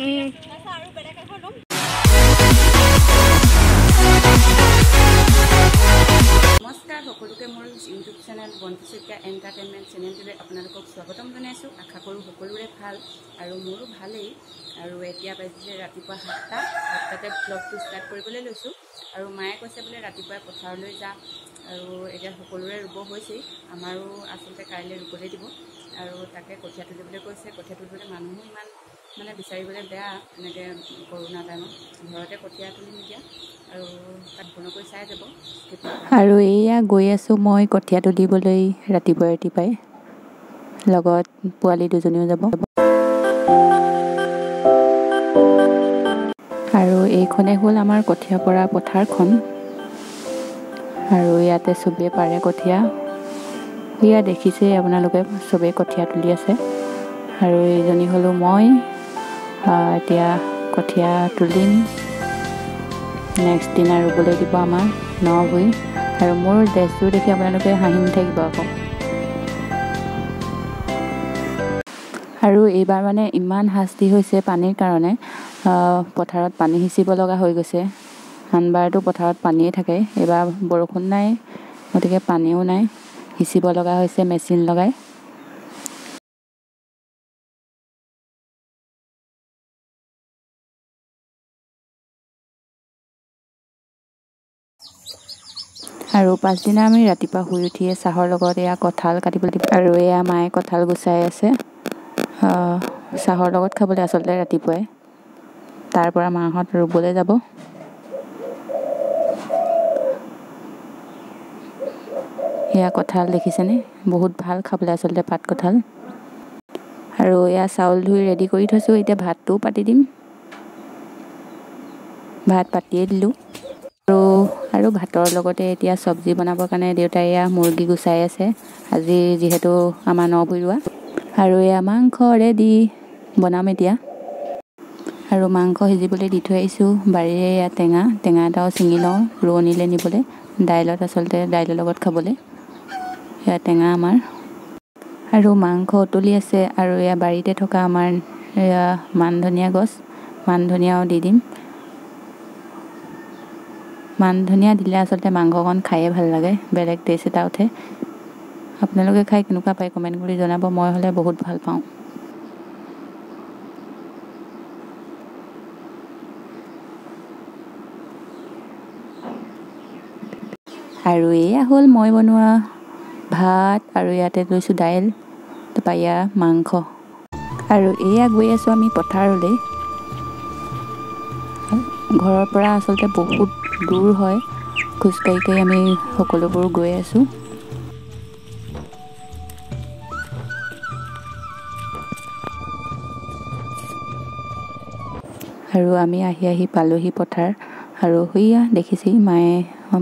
নমস্কাৰ সকলোকে মোৰ ইউটিউব চেনেল বন্তি শইকীয়া এণ্টাৰটেইনমেণ্ট চেনেলটোলৈ আপোনালোকক স্বাগতম জনাইছোঁ। আশা কৰোঁ সকলোৰে ভাল আৰু মোৰো ভালেই। আৰু এতিয়া বাজিছে ৰাতিপুৱা 7টাতে ব্লগটো ষ্টাৰ্ট কৰিবলৈ লৈছোঁ। আৰু মায়ে কৈছে বোলে ৰাতিপুৱাই পথাৰলৈ যাম। আৰু এতিয়া সকলোৰে ৰুব হৈছেই, আমাৰো আচলতে কাইলৈ ৰুবলৈ দিব। আৰু তাকে কঠীয়া তুলিবলৈ কৈছে। কঠীয়া তুলিবলৈ মানুহো ইমান বিচাৰিবলৈ বেয়া, এনেকৈ কৰোণা টাইমত ঘৰতে কঠীয়া তুলি নিদিয়া আৰু তাত সম্পূৰ্ণকৈ চাই যাব। আৰু এয়া গৈ আছোঁ মই কঠীয়া তুলিবলৈ ৰাতিপুৱাই লগত পোৱালি দুজনীও যাব। আৰু এইখনে হ'ল আমাৰ কঠীয়া পৰা পথাৰখন। আৰু ইয়াতে চবেই পাৰে কঠীয়া, এয়া দেখিছেই আপোনালোকে, চবেই কঠীয়া তুলি আছে। আৰু এইজনী হ'লোঁ মই। এতিয়া কঠীয়া তুলিম, নেক্সট দিনা ৰুবলৈ দিব আমাৰ নভুই। আৰু মোৰ ড্ৰেছটো দেখি আপোনালোকে হাঁহি নাথাকিব আকৌ। আৰু এইবাৰ ইমান শাস্তি হৈছে পানীৰ কাৰণে, পথাৰত পানী সিঁচিব লগা হৈ গৈছে। আনবাৰতো পথাৰত পানীয়ে থাকে, এইবাৰ বৰষুণ নাই, গতিকে পানীও নাই, সিঁচিব লগা হৈছে মেচিন লগাই। আৰু পাছদিনা আমি ৰাতিপুৱা শুই উঠিয়ে চাহৰ লগত এয়া কঁঠাল কাটিবলৈ দিব। আৰু এয়া মায়ে কঁঠাল গুচাই আছে চাহৰ লগত খাবলৈ, আচলতে ৰাতিপুৱাই। তাৰ পৰা মাহঁত ৰুবলৈ যাব। এয়া কঁঠাল দেখিছেনে, বহুত ভাল খাবলৈ আচলতে পাত কঁঠাল। আৰু এয়া চাউল ধুই ৰেডি কৰি থৈছোঁ, এতিয়া ভাতটোও পাতি দিম। ভাত পাতিয়ে দিলোঁ। আৰু ভাতৰ লগতে এতিয়া চব্জি বনাবৰ কাৰণে দেউতাই এয়া মুৰ্গী গুচাই আছে, আজি যিহেতু আমাৰ নভুই ৰোৱা। আৰু এয়া মাংস ৰেডি, বনাম এতিয়া। আৰু মাংস সিজিবলৈ দি থৈ আহিছোঁ। বাৰীৰে এয়া টেঙা এটাও ছিঙি লওঁ ৰোৱনীলৈ নিবলৈ, দাইলৰ লগত খাবলৈ। এয়া টেঙা আমাৰ। আৰু মাংস উতলি আছে। আৰু এয়া বাৰীতে থকা আমাৰ এয়া মান ধনিয়া গছ, মান ধনিয়াও দি দিম। মান ধনিয়া দিলে আচলতে মাংসকণ খায়ে ভাল লাগে, বেলেগ টেষ্ট এটা উঠে। আপোনালোকে খাই কেনেকুৱা পায় কমেণ্ট কৰি জনাব, মই হ'লে বহুত ভাল পাওঁ। আৰু এয়া হ'ল মই বনোৱা ভাত, আৰু ইয়াতে লৈছোঁ দাইল, তাৰপৰা এয়া মাংস। আৰু এয়া গৈ আছোঁ আমি পথাৰলৈ। ঘৰৰ পৰা আচলতে বহুত দূৰ হয়, খোজকাঢ়ি আমি সকলোবোৰ গৈ আছোঁ। আৰু আমি আহি পালোহি পথাৰ। আৰু সেয়া দেখিছেই,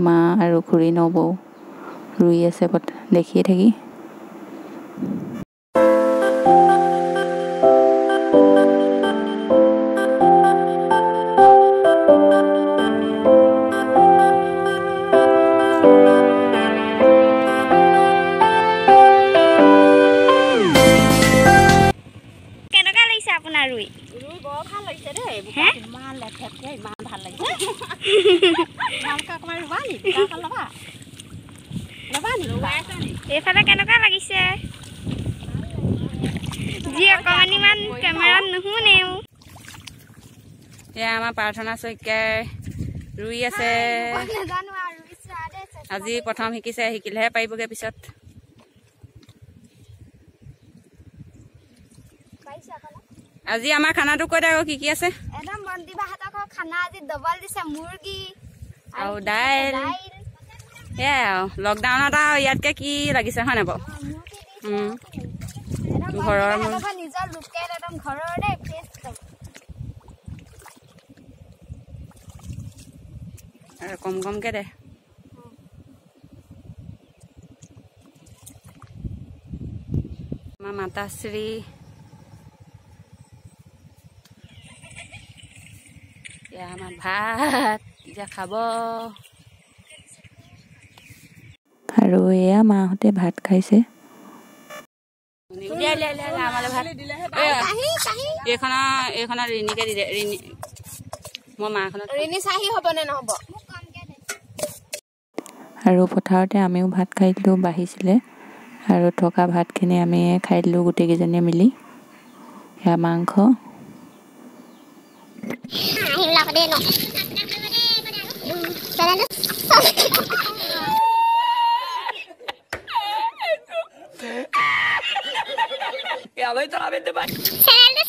মা আৰু খুৰী নবৌ ৰুই আছে দেখিয়ে থাকি। কেনেকুৱা লাগিছে আপোনাৰ ৰুই বৰ ভাল লাগিছে দেই। ইমান লেথেপকে ইমান ভাল লাগিছে। অকণমান ৰুবা নি? ল'বা নি? এইফালে কেনেকুৱা লাগিছে? যি অকণমান ইমান কেমেৰাত নুশুনেও। এয়া আমাৰ প্ৰাৰ্থনা শইকীয়াই ৰুই আছে। আজি প্ৰথম শিকিছে, শিকিলেহে পাৰিবগৈ পিছত। আজি আমাৰ খানাটো কৈ দে আকৌ কি আছে? একদম বন্তিবাহঁতক খানা আজি ডবল দিছে, মুৰ্গী আৰু দাইল। সেয়াই আৰু লকডাউনত আৰু ইয়াতকৈ কি লাগিছে হয় নাই বাৰু? ঘৰৰ নিজৰ লোকেল একদম ঘৰৰ দেই, ফ্ৰেছ আৰু কমকৈ দে। আমাৰ মাতাশ্ৰী এতিয়া আমাৰ ভাত এতিয়া খাব। আৰু এয়া মাহঁতে ভাত খাইছে। আমালৈ ভাত এইখনত ৰিণিকে দি দে ৰিণি মই মাখনত ৰিণি চাহি হ'ব নে নহ'ব আৰু পথাৰতে আমিও ভাত খাই দিলোঁ বাঢ়িছিলে আৰু থকা ভাতখিনি আমি খাই দিলোঁ গোটেইকেইজনীয়ে মিলি সেয়া মাংস চেনেলটো